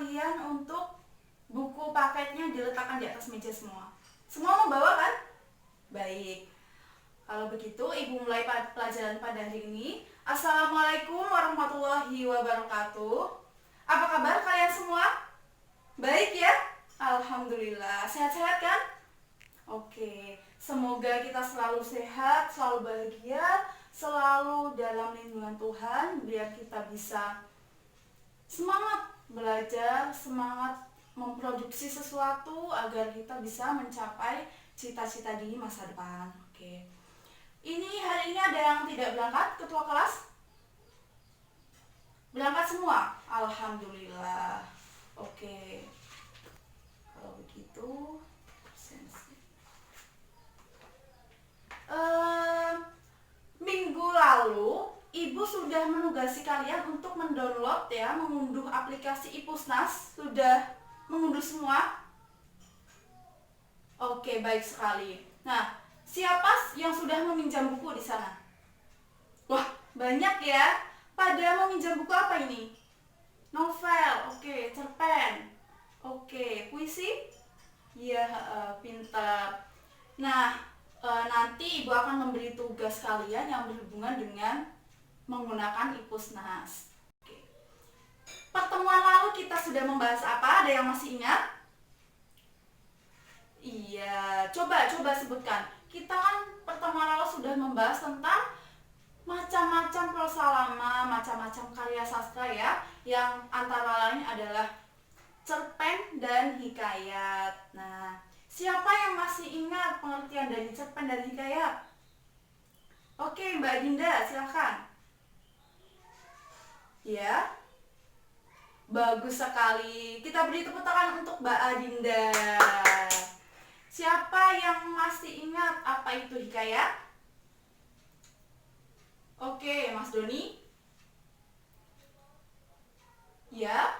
kalian untuk buku paketnya diletakkan di atas meja semua. Semua membawa kan? Baik. Kalau begitu, Ibu mulai pelajaran pada hari ini. Assalamualaikum warahmatullahi wabarakatuh. Apa kabar kalian semua? Baik ya? Alhamdulillah. Sehat-sehat kan? Oke. Semoga kita selalu sehat, selalu bahagia, selalu dalam lindungan Tuhan, biar kita bisa semangat belajar, semangat memproduksi sesuatu agar kita bisa mencapai cita-cita di masa depan. Oke. Ini hari ini ada yang tidak berangkat, ketua kelas? Berangkat semua? Alhamdulillah. Oke. Kalau begitu, minggu lalu Ibu sudah menugasi kalian untuk mendownload ya, mengunduh aplikasi Ipusnas. Sudah mengunduh semua? Oke, baik sekali. Nah, siapa yang sudah meminjam buku di sana? Wah, banyak ya. Pada meminjam buku apa ini? Novel, oke, cerpen, oke, puisi? Iya, pintar. Nah, nanti Ibu akan memberi tugas kalian yang berhubungan dengan menggunakan Ipusnas. Oke. Pertemuan lalu kita sudah membahas apa? Ada yang masih ingat? Iya, coba sebutkan. Kita kan pertemuan lalu sudah membahas tentang macam-macam prosa lama, macam-macam karya sastra ya, yang antara lain adalah cerpen dan hikayat. Nah, siapa yang masih ingat pengertian dari cerpen dan hikayat? Oke, Mbak Dinda, silakan. Ya, bagus sekali. Kita beri tepuk tangan untuk Mbak Adinda. Siapa yang masih ingat apa itu hikayat? Oke, Mas Doni. Ya,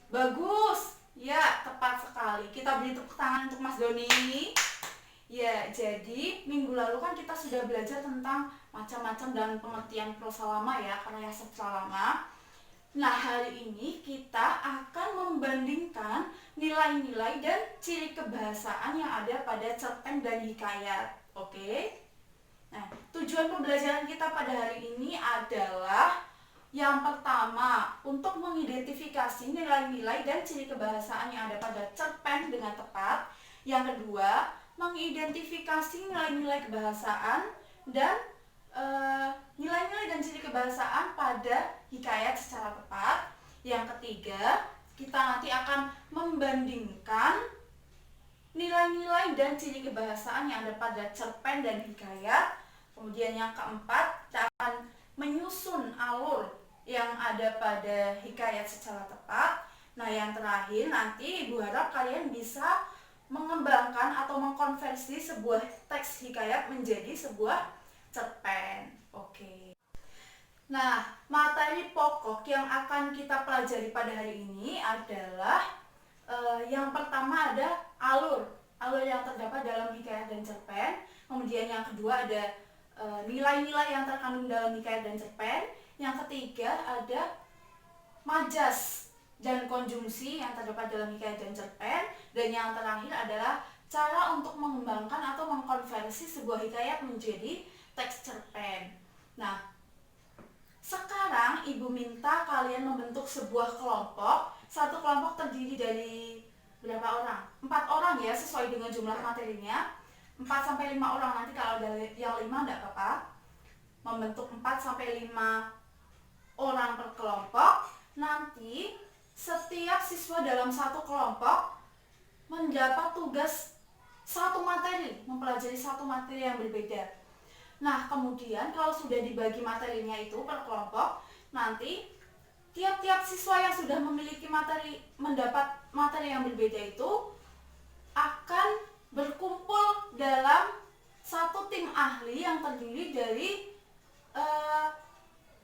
bagus. Ya, tepat sekali. Kita beri tepuk tangan untuk Mas Doni. Ya, jadi minggu lalu kan kita sudah belajar tentang macam-macam dan pengertian prosa lama ya, karya sastra lama. Nah, hari ini kita akan membandingkan nilai-nilai dan ciri kebahasaan yang ada pada cerpen dan hikayat. Oke? Nah, tujuan pembelajaran kita pada hari ini adalah yang pertama, untuk mengidentifikasi nilai-nilai dan ciri kebahasaan yang ada pada cerpen dengan tepat. Yang kedua, mengidentifikasi nilai-nilai kebahasaan dan nilai-nilai dan ciri kebahasaan pada hikayat secara tepat. Yang ketiga, kita nanti akan membandingkan nilai-nilai dan ciri kebahasaan yang ada pada cerpen dan hikayat. Kemudian yang keempat, kita akan menyusun alur yang ada pada hikayat secara tepat. Nah, yang terakhir nanti Ibu harap kalian bisa mengembangkan atau mengkonversi sebuah teks hikayat menjadi sebuah cerpen. Oke. Nah, materi pokok yang akan kita pelajari pada hari ini adalah yang pertama ada alur yang terdapat dalam hikayat dan cerpen. Kemudian yang kedua ada nilai-nilai yang terkandung dalam hikayat dan cerpen. Yang ketiga ada majas dan konjungsi yang terdapat dalam hikayat dan cerpen. Dan yang terakhir adalah cara untuk mengembangkan atau mengkonversi sebuah hikayat menjadi teks cerpen. Nah, sekarang Ibu minta kalian membentuk sebuah kelompok. Satu kelompok terdiri dari berapa orang? 4 orang ya, sesuai dengan jumlah materinya. 4-5 orang, nanti kalau ada yang 5 enggak apa-apa. Membentuk 4-5 orang per kelompok. Nanti setiap siswa dalam satu kelompok mendapat tugas satu materi, mempelajari satu materi yang berbeda. Nah, kemudian kalau sudah dibagi materinya itu per kelompok, nanti tiap-tiap siswa yang sudah memiliki mendapat materi yang berbeda itu akan berkumpul dalam satu tim ahli yang terdiri dari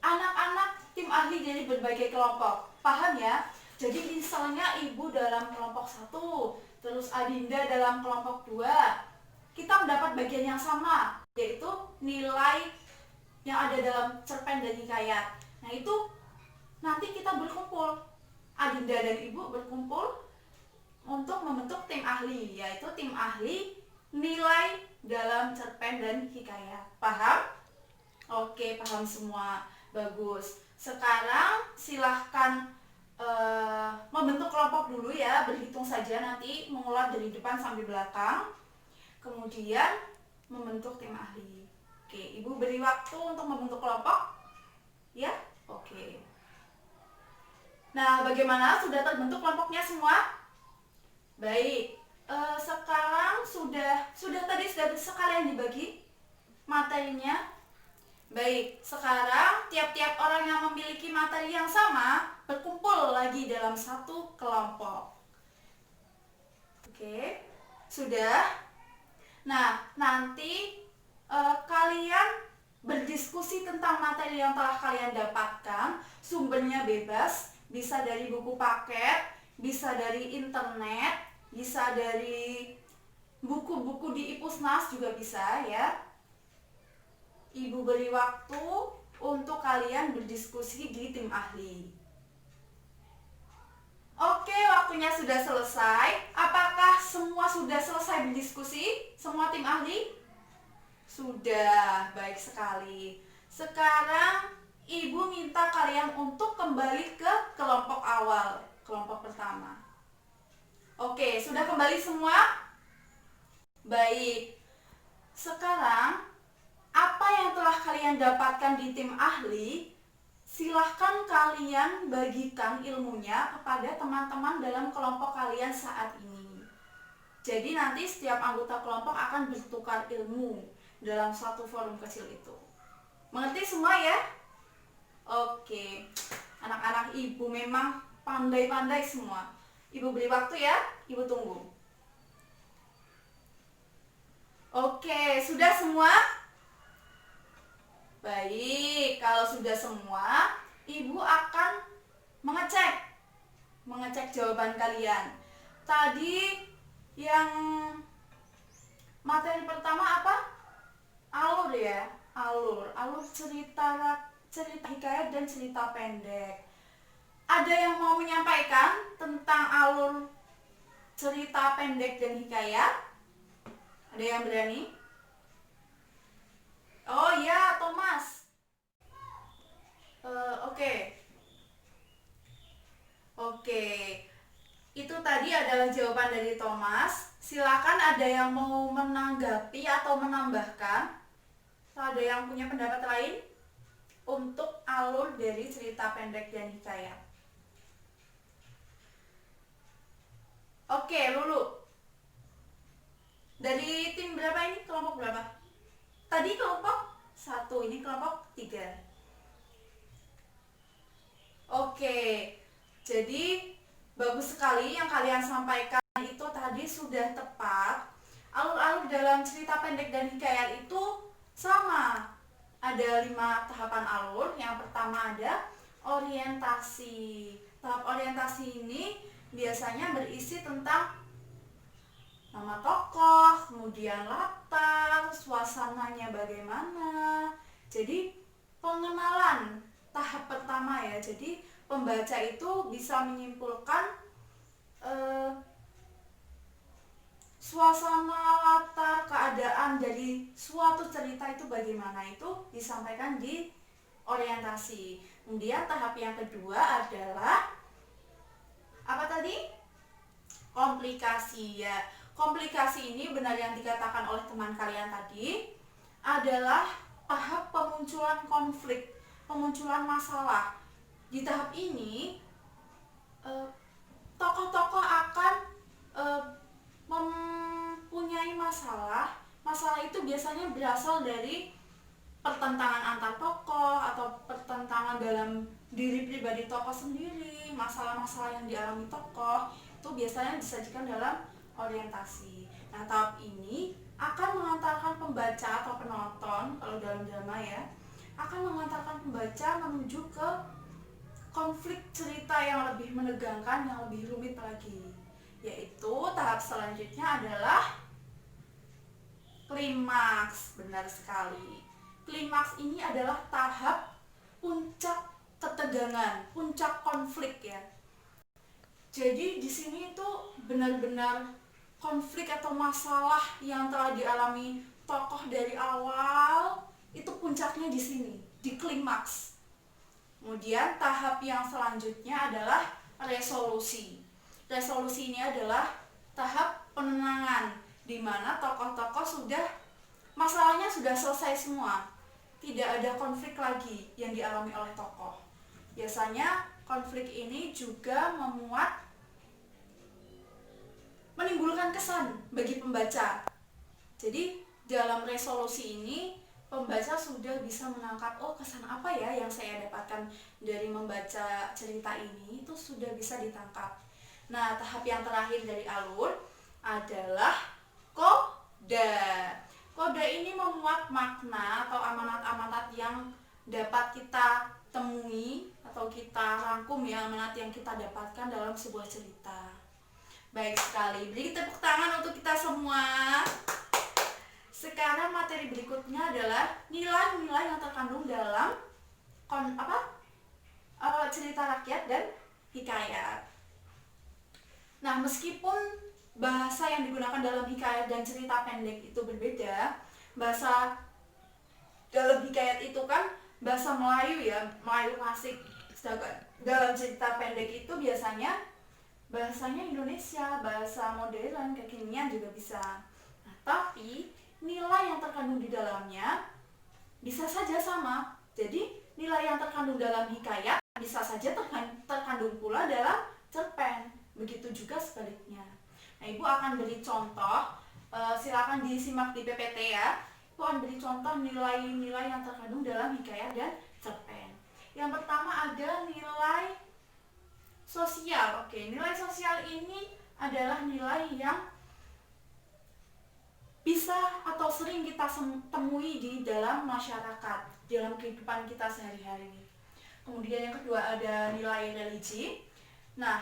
anak-anak tim ahli dari berbagai kelompok. Paham ya? Jadi misalnya Ibu dalam kelompok 1, terus Adinda dalam kelompok 2, kita mendapat bagian yang sama, yaitu nilai yang ada dalam cerpen dan hikayat. Nah, itu nanti kita berkumpul. Dinda dan Ibu berkumpul untuk membentuk tim ahli, yaitu tim ahli nilai dalam cerpen dan hikayat. Paham? Oke, paham semua. Bagus. Sekarang silahkan membentuk kelompok dulu ya, berhitung saja nanti mengulang dari depan sampai belakang. Kemudian membentuk tim ahli. Oke, Ibu beri waktu untuk membentuk kelompok. Ya? Oke. Nah, bagaimana? Sudah terbentuk kelompoknya semua? Baik. Sekarang sudah tadi sudah sekalian dibagi materinya. Baik, sekarang tiap-tiap orang yang memiliki materi yang sama berkumpul lagi dalam satu kelompok. Oke, sudah. Nah, nanti kalian berdiskusi tentang materi yang telah kalian dapatkan. Sumbernya bebas, bisa dari buku paket, bisa dari internet, bisa dari buku-buku di Ipusnas juga bisa ya. Ibu beri waktu untuk kalian berdiskusi di tim ahli. Oke, waktunya sudah selesai. Apakah semua sudah selesai berdiskusi? Semua tim ahli? Sudah, baik sekali. Sekarang Ibu minta kalian untuk kembali ke kelompok awal, kelompok pertama. Oke, sudah kembali semua? Baik. Sekarang apa yang telah kalian dapatkan di tim ahli, silahkan kalian bagikan ilmunya kepada teman-teman dalam kelompok kalian saat ini. Jadi nanti setiap anggota kelompok akan bertukar ilmu dalam satu forum kecil itu. Mengerti semua ya? Oke. Anak-anak Ibu memang pandai-pandai semua. Ibu beri waktu ya, Ibu tunggu. Oke, sudah semua? Baik, kalau sudah semua, Ibu akan mengecek jawaban kalian. Tadi yang materi pertama apa? Alur ya, alur cerita hikayat dan cerita pendek. Ada yang mau menyampaikan tentang alur cerita pendek dan hikayat? Ada yang berani? Oh ya, Thomas. Oke. Itu tadi adalah jawaban dari Thomas. Silakan ada yang mau menanggapi atau menambahkan? Atau ada yang punya pendapat lain untuk alur dari cerita pendek dan hikayat? Oke, Lulu. Dari tim berapa ini? Kelompok berapa? Tadi kelompok 1, ini kelompok 3. Oke, jadi bagus sekali yang kalian sampaikan itu tadi sudah tepat. Alur-alur dalam cerita pendek dan hikayat itu sama. Ada 5 tahapan alur. Yang pertama ada orientasi. Tahap orientasi ini biasanya berisi tentang nama tokoh, kemudian latar, suasananya bagaimana. Jadi pengenalan tahap pertama ya. Jadi pembaca itu bisa menyimpulkan suasana, latar, keadaan dari suatu cerita itu bagaimana, itu disampaikan di orientasi. Kemudian tahap yang kedua adalah apa tadi? Komplikasi ya. Komplikasi ini benar yang dikatakan oleh teman kalian tadi, adalah tahap pemunculan konflik, pemunculan masalah. Di tahap ini tokoh-tokoh akan mempunyai masalah. Masalah itu biasanya berasal dari pertentangan antar tokoh atau pertentangan dalam diri pribadi tokoh sendiri. Masalah-masalah yang dialami tokoh itu biasanya disajikan dalam orientasi. Nah, tahap ini akan mengantarkan pembaca atau penonton, kalau dalam drama ya, akan mengantarkan pembaca menuju ke konflik cerita yang lebih menegangkan, yang lebih rumit lagi. Yaitu tahap selanjutnya adalah klimaks. Benar sekali. Klimaks ini adalah tahap puncak ketegangan, puncak konflik ya. Jadi di sini itu benar-benar konflik atau masalah yang telah dialami tokoh dari awal itu puncaknya di sini, di klimaks. Kemudian tahap yang selanjutnya adalah resolusi. Resolusi ini adalah tahap penenangan, di mana tokoh-tokoh masalahnya sudah selesai semua. Tidak ada konflik lagi yang dialami oleh tokoh. Biasanya konflik ini juga menimbulkan kesan bagi pembaca. Jadi dalam resolusi ini pembaca sudah bisa menangkap, oh kesan apa ya yang saya dapatkan dari membaca cerita ini, itu sudah bisa ditangkap. Nah, tahap yang terakhir dari alur adalah koda. Koda ini memuat makna atau amanat-amanat yang dapat kita temui atau kita rangkum ya, amanat yang kita dapatkan dalam sebuah cerita. Baik sekali, beri tepuk tangan untuk kita semua. Sekarang materi berikutnya adalah nilai-nilai yang terkandung dalam cerita rakyat dan hikayat. Nah, meskipun bahasa yang digunakan dalam hikayat dan cerita pendek itu berbeda, bahasa dalam hikayat itu kan bahasa Melayu ya, Melayu klasik. Sedangkan dalam cerita pendek itu biasanya bahasanya Indonesia, bahasa modern, kekinian juga bisa. Nah, tapi nilai yang terkandung di dalamnya bisa saja sama. Jadi nilai yang terkandung dalam hikayat bisa saja terkandung pula dalam cerpen. Begitu juga sebaliknya. Nah, Ibu akan beri contoh, silakan disimak di PPT ya. Ibu akan beri contoh nilai-nilai yang terkandung dalam hikayat dan cerpen. Yang pertama ada nilai sosial. Oke, nilai sosial ini adalah nilai yang bisa atau sering kita temui di dalam masyarakat, dalam kehidupan kita sehari-hari. Kemudian yang kedua ada nilai religi. Nah,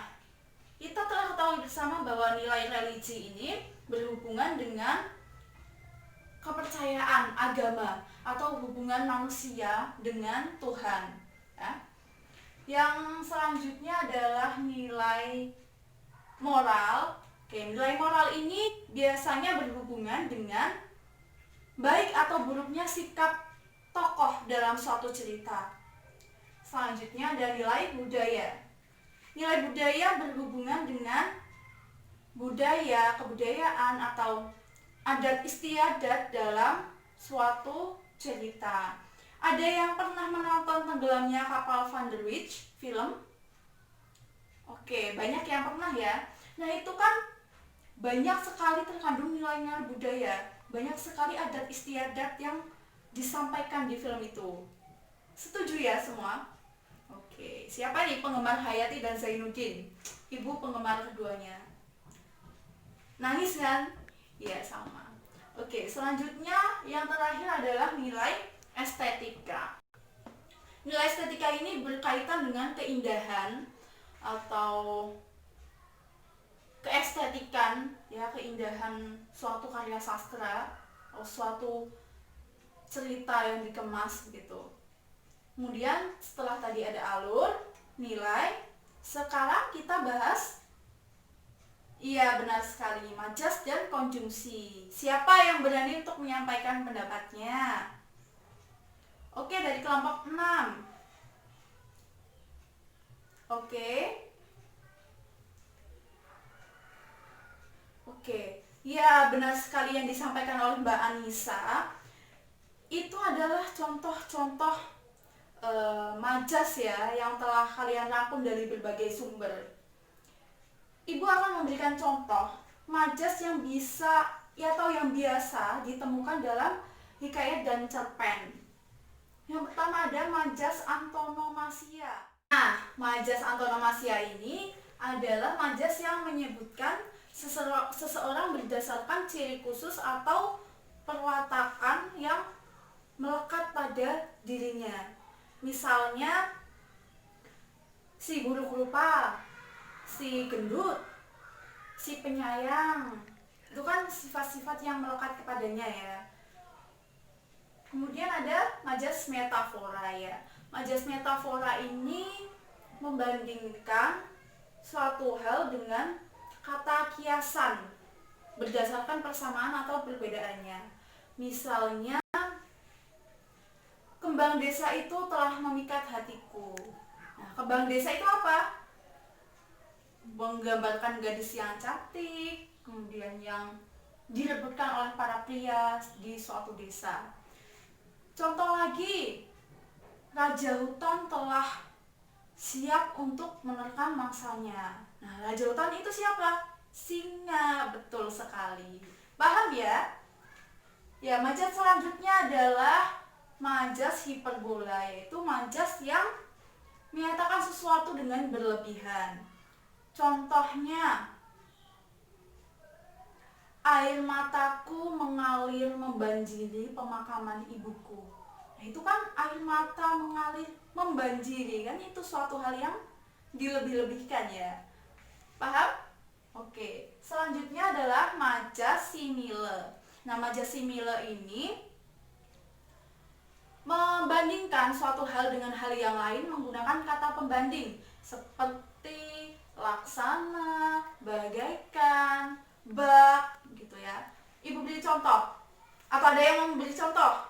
kita telah ketahui bersama bahwa nilai religi ini berhubungan dengan kepercayaan agama atau hubungan manusia dengan Tuhan. Ya. Yang selanjutnya adalah nilai moral. Oke, nilai moral ini biasanya berhubungan dengan baik atau buruknya sikap tokoh dalam suatu cerita. Selanjutnya ada nilai budaya. Nilai budaya berhubungan dengan budaya, kebudayaan atau adat istiadat dalam suatu cerita. Ada yang pernah menonton Tenggelamnya Kapal Van der Wijk film? Oke, banyak yang pernah ya. Nah, itu kan banyak sekali terkandung nilai-nilai budaya, banyak sekali adat istiadat yang disampaikan di film itu. Setuju ya semua? Oke, siapa nih penggemar Hayati dan Zainuddin? Ibu penggemar keduanya. Nangis kan? Iya, sama. Oke, selanjutnya yang terakhir adalah nilai estetika. Nilai estetika ini berkaitan dengan keindahan atau keestetikan, ya, keindahan suatu karya sastra atau suatu cerita yang dikemas gitu. Kemudian setelah tadi ada alur, nilai, sekarang kita bahas, iya benar sekali, majas dan konjungsi. Siapa yang berani untuk menyampaikan pendapatnya? Oke, dari kelompok 6. Oke, ya benar sekali yang disampaikan oleh Mbak Anissa. Itu adalah contoh-contoh majas ya yang telah kalian rangkum dari berbagai sumber. Ibu akan memberikan contoh majas yang bisa atau yang biasa ditemukan dalam hikayat dan cerpen. Yang pertama ada majas antonomasia. Nah, majas antonomasia ini adalah majas yang menyebutkan seseorang berdasarkan ciri khusus atau perwatakan yang melekat pada dirinya. Misalnya si buruk rupa, si gendut, si penyayang. Itu kan sifat-sifat yang melekat kepadanya ya. Kemudian ada majas metafora ya. Majas metafora ini membandingkan suatu suatu hal dengan kata kiasan berdasarkan persamaan atau perbedaannya. Misalnya, kembang desa itu telah memikat hatiku. Nah, kembang desa itu apa? Menggambarkan gadis yang cantik, kemudian yang direbutkan oleh para pria di suatu desa. Contoh lagi, raja hutan telah siap untuk menerkam mangsanya. Nah, raja hutan itu siapa? Singa, betul sekali. Paham ya? Ya, majas selanjutnya adalah majas hiperbola, yaitu majas yang menyatakan sesuatu dengan berlebihan. Contohnya, air mataku mengalir membanjiri pemakaman ibuku. Nah, itu kan air mata mengalir membanjiri, kan itu suatu hal yang dilebih-lebihkan ya. Paham? Oke, selanjutnya adalah majas simile. Nah, majas simile ini membandingkan suatu hal dengan hal yang lain menggunakan kata pembanding seperti laksana, bagaikan, bak, gitu ya. Ibu beri contoh. Atau ada yang memberi contoh?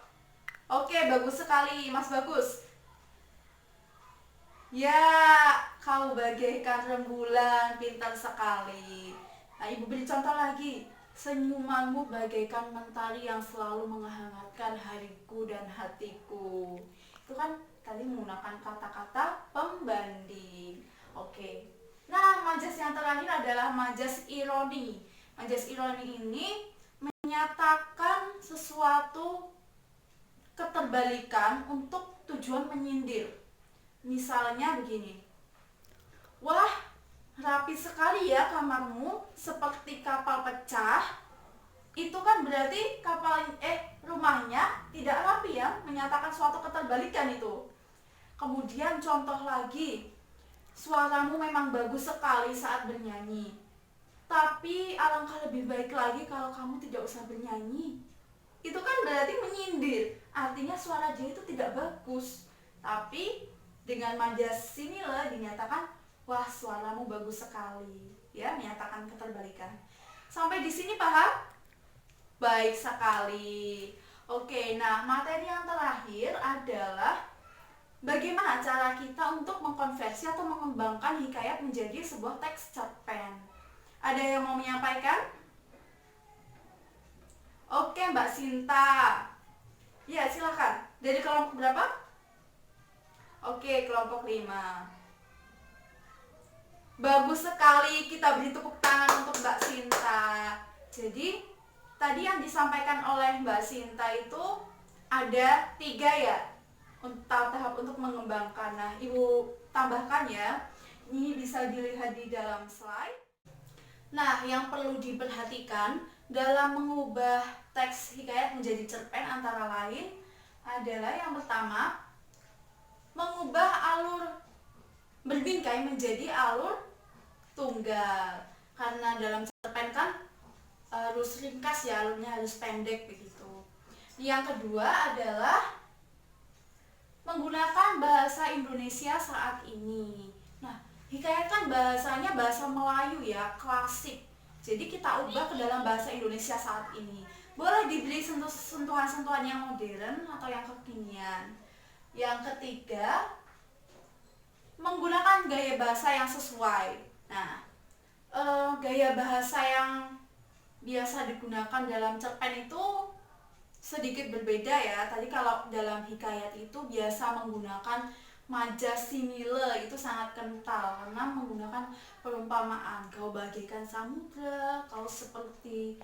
Oke, bagus sekali, Mas Bagus. Ya, kau bagaikan rembulan, pintar sekali. Nah, ibu beri contoh lagi. Senyumanmu bagaikan mentari yang selalu menghangatkan hariku dan hatiku. Itu kan tadi menggunakan kata-kata pembanding. Oke. Nah, majas yang terakhir adalah majas ironi. Majas ironi ini menyatakan sesuatu keterbalikan untuk tujuan menyindir. Misalnya begini, wah, rapi sekali ya kamarmu, seperti kapal pecah. Itu kan berarti rumahnya tidak rapi ya, menyatakan suatu keterbalikan itu. Kemudian contoh lagi, suaramu memang bagus sekali saat bernyanyi, tapi alangkah lebih baik lagi kalau kamu tidak usah bernyanyi. Itu kan berarti menyindir, artinya suara dia itu tidak bagus. Tapi dengan majas simile dinyatakan, wah, suaramu bagus sekali, ya, menyatakan keterbalikan. Sampai di sini paham? Baik sekali. Oke, nah materi yang terakhir adalah bagaimana cara kita untuk mengkonversi atau mengembangkan hikayat menjadi sebuah teks cerpen. Ada yang mau menyampaikan? Oke, Mbak Sinta. Ya, silakan. Dari kelompok berapa? Oke, kelompok 5. Bagus sekali, kita beri tepuk tangan untuk Mbak Sinta. Jadi, tadi yang disampaikan oleh Mbak Sinta itu ada 3 ya, tahap untuk mengembangkan. Nah, Ibu tambahkan ya, ini bisa dilihat di dalam slide. Nah, yang perlu diperhatikan dalam mengubah teks hikayat menjadi cerpen antara lain adalah yang pertama, mengubah alur berbingkai menjadi alur tunggal. Karena dalam cerpen kan harus ringkas ya, alurnya harus pendek begitu. Yang kedua adalah menggunakan bahasa Indonesia saat ini. Nah, hikayat kan bahasanya bahasa Melayu ya, klasik. Jadi kita ubah ke dalam bahasa Indonesia saat ini. Boleh diberi sentuhan-sentuhan yang modern atau yang kekinian. Yang ketiga, menggunakan gaya bahasa yang sesuai. Nah, gaya bahasa yang biasa digunakan dalam cerpen itu sedikit berbeda ya. Tadi kalau dalam hikayat itu biasa menggunakan majas simile, itu sangat kental karena menggunakan perumpamaan. Kau bagaikan samudra, kau seperti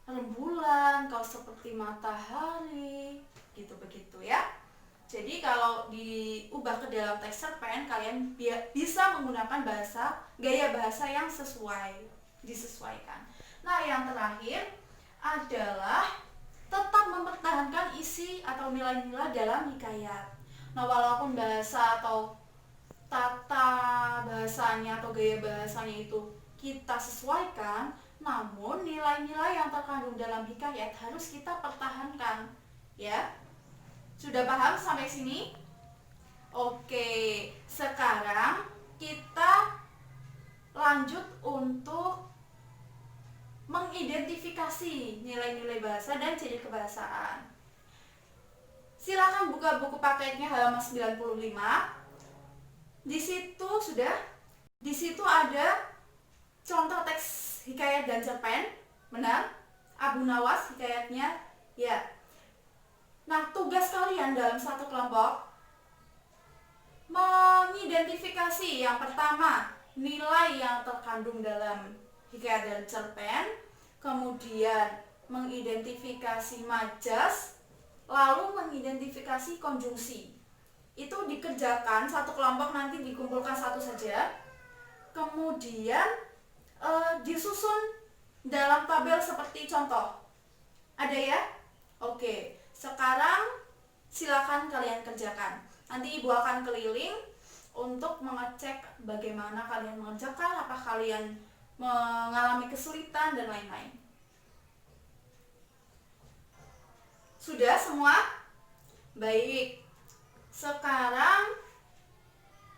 rembulan, kau seperti matahari, gitu begitu ya. Jadi kalau diubah ke dalam teks cerpen, kalian bisa menggunakan gaya bahasa yang disesuaikan. Nah, yang terakhir adalah tetap mempertahankan isi atau nilai-nilai dalam hikayat. Nah, walaupun bahasa atau tata bahasanya atau gaya bahasanya itu kita sesuaikan, namun nilai-nilai yang terkandung dalam hikayat harus kita pertahankan, ya. Sudah paham sampai sini? Oke, sekarang kita lanjut untuk mengidentifikasi nilai-nilai bahasa dan ciri kebahasaan. Silakan buka buku paketnya halaman 95. Di situ ada contoh teks hikayat dan cerpen. Benar? Abu Nawas hikayatnya. Ya. Nah, tugas kalian dalam satu kelompok mengidentifikasi yang pertama nilai yang terkandung dalam hikayat dan cerpen, kemudian mengidentifikasi majas, lalu mengidentifikasi konjungsi. Itu dikerjakan satu kelompok, nanti dikumpulkan satu saja, kemudian disusun dalam tabel seperti contoh. Ada ya? Oke, sekarang silakan kalian kerjakan. Nanti ibu akan keliling untuk mengecek bagaimana kalian mengerjakan, apa kalian mengalami kesulitan dan lain-lain. Sudah semua? Baik. Sekarang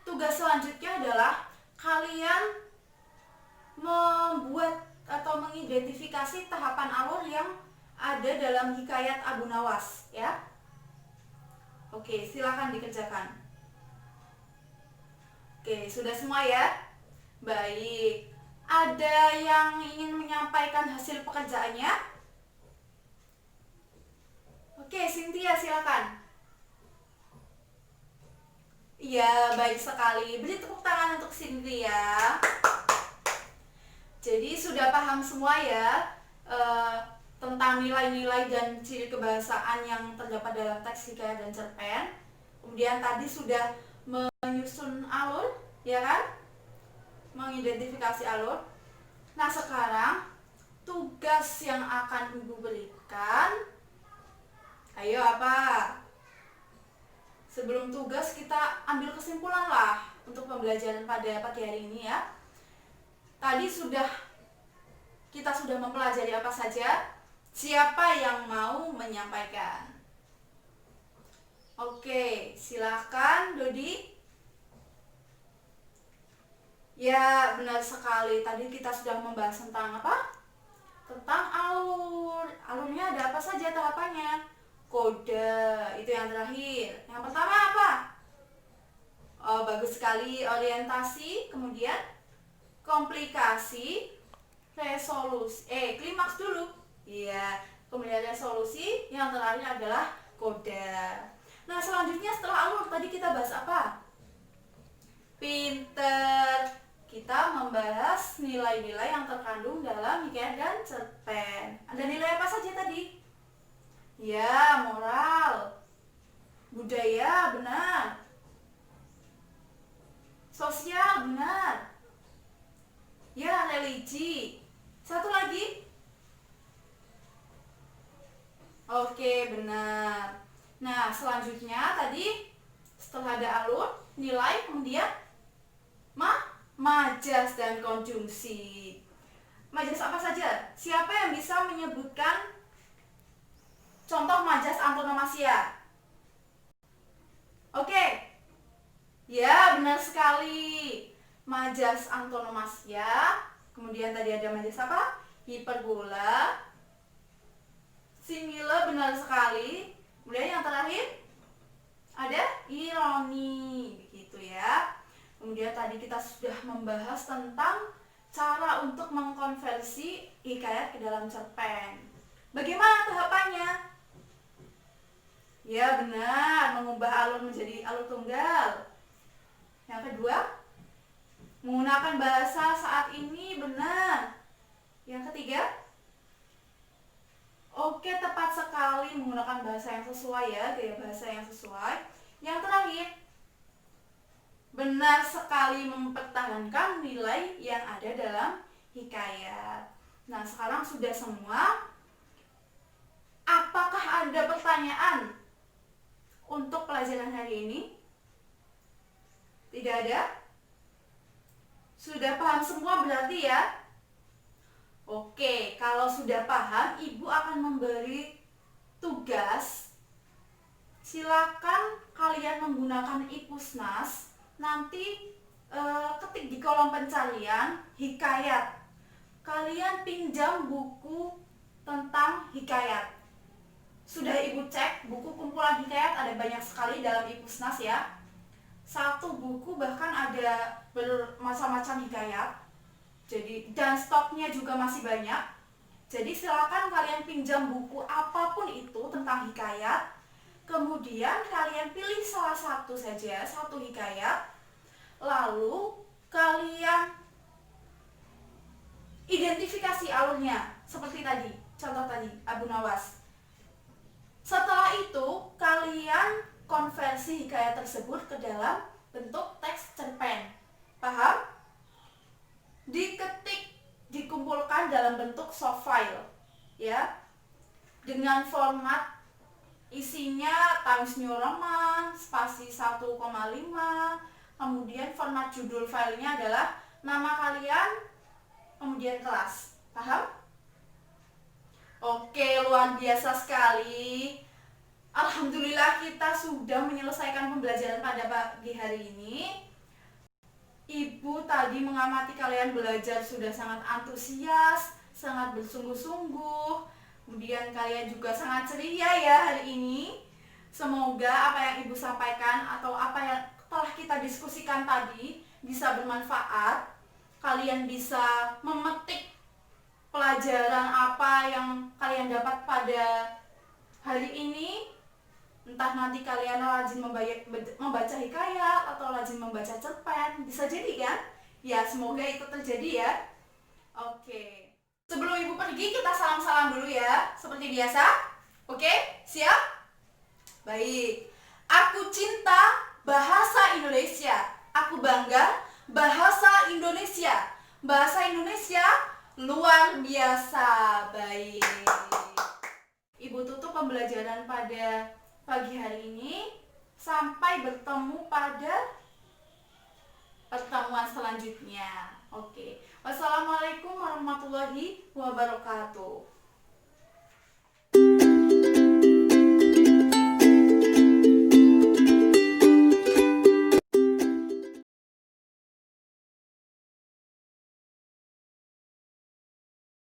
tugas selanjutnya adalah kalian membuat atau mengidentifikasi tahapan alur yang ada dalam hikayat Abu Nawas, ya. Oke, silakan dikerjakan. Oke, sudah semua ya? Baik. Ada yang ingin menyampaikan hasil pekerjaannya? Oke, Cynthia silakan. Iya, baik sekali. Beri tepuk tangan untuk Cynthia. Jadi sudah paham semua ya tentang nilai-nilai dan ciri kebahasaan yang terdapat dalam teks hikayat dan cerpen. Kemudian tadi sudah menyusun alur, ya kan? Mengidentifikasi alur. Nah, sekarang tugas yang akan ibu berikan, ayo apa? Sebelum tugas kita ambil kesimpulan lah untuk pembelajaran pada pagi hari ini ya. Tadi kita sudah mempelajari apa saja. Siapa yang mau menyampaikan? Oke, silakan Dodi. Ya, benar sekali. Tadi kita sudah membahas tentang apa? Tentang alur. Alurnya ada apa saja tahapannya? Kode, itu yang terakhir. Yang pertama apa? Oh, bagus sekali. Orientasi, kemudian komplikasi, resolusi. Klimaks dulu. Iya, kemudian resolusi, yang terakhir adalah kode. Nah, selanjutnya setelah alur tadi kita bahas apa? Pinter. Kita membahas nilai-nilai yang terkandung dalam hikayat dan cerpen. Ada nilai apa saja tadi? Ya, moral, budaya, benar. Sosial, benar. Ya, religi. Satu lagi? Oke, benar. Nah, selanjutnya tadi setelah ada alur, nilai, kemudian majas dan konjungsi. Majas apa saja? Siapa yang bisa menyebutkan contoh majas antonomasia? Oke. Ya, benar sekali. Majas antonomasia. Kemudian tadi ada majas apa? Hiperbola. Simile, benar sekali. Kemudian yang terakhir ada ironi, begitu ya. Kemudian tadi kita sudah membahas tentang cara untuk mengkonversi hikayat ke dalam cerpen. Bagaimana tahapannya? Ya, benar, mengubah alur menjadi alur tunggal. Yang kedua, menggunakan bahasa saat ini, benar. Yang ketiga, oke, tepat sekali, menggunakan bahasa yang sesuai ya, gaya bahasa yang sesuai. Yang terakhir, benar sekali, mempertahankan nilai yang ada dalam hikayat. Nah, sekarang sudah semua. Apakah ada pertanyaan untuk pelajaran hari ini? Tidak ada? Sudah paham semua berarti ya? Oke, kalau sudah paham, ibu akan memberi tugas. Silakan kalian menggunakan iPusnas. Nanti ketik di kolom pencarian hikayat. Kalian pinjam buku tentang hikayat. Sudah Ibu cek, buku kumpulan hikayat ada banyak sekali dalam Ipusnas ya. Satu buku bahkan ada bermacam-macam hikayat. Jadi dan stoknya juga masih banyak. Jadi silakan kalian pinjam buku apapun itu tentang hikayat. Kemudian kalian pilih salah satu saja, satu hikayat. Lalu kalian identifikasi alurnya seperti tadi, contoh tadi Abu Nawas. Setelah itu kalian konversi hikayat tersebut ke dalam bentuk teks cerpen. Paham? Diketik, dikumpulkan dalam bentuk soft file ya, dengan format isinya Times New Roman spasi 1,5, kemudian format judul filenya adalah nama kalian kemudian kelas. Paham? Oke, luar biasa sekali. Alhamdulillah kita sudah menyelesaikan pembelajaran pada pagi hari ini. Ibu tadi mengamati kalian belajar sudah sangat antusias, sangat bersungguh-sungguh. Kemudian kalian juga sangat ceria ya hari ini. Semoga apa yang Ibu sampaikan atau apa yang telah kita diskusikan tadi bisa bermanfaat. Kalian bisa memetik pelajaran apa yang kalian dapat pada hari ini. Entah nanti kalian rajin membaca hikayat atau rajin membaca cerpen, bisa jadi kan? Ya, semoga itu terjadi ya. Oke. Sebelum Ibu pergi, kita salam-salam dulu ya, seperti biasa. Oke, siap? Baik. Aku cinta bahasa Indonesia. Aku bangga bahasa Indonesia. Bahasa Indonesia luar biasa. Baik. Ibu tutup pembelajaran pada pagi hari ini. Sampai bertemu pada pertemuan selanjutnya. Oke. Wassalamualaikum warahmatullahi wabarakatuh.